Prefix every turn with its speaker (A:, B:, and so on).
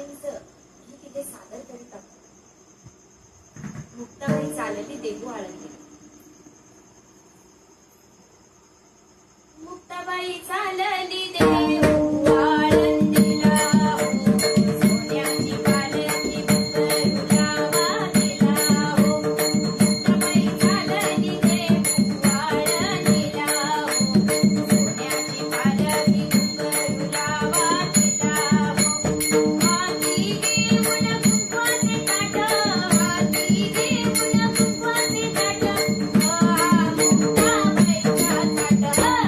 A: मुक्ताबाईंचं गीत इथे सादर करीत आहोत. मुक्ताबाई चालली देहू आळंदी. मुक्ताबाई चालली देहू आळंदीला, हो सोन्याची पालखी उतरू लावातीला, हो मुक्ताबाई चालली देहू आळंदीला, हो सोन्याची पालखी उतरू लावातीला, हो हाती घेऊन कुंकवाचे ताट, हाती घेऊन कुंकवाचे ताट, मुक्ताबाईच्या ताटावर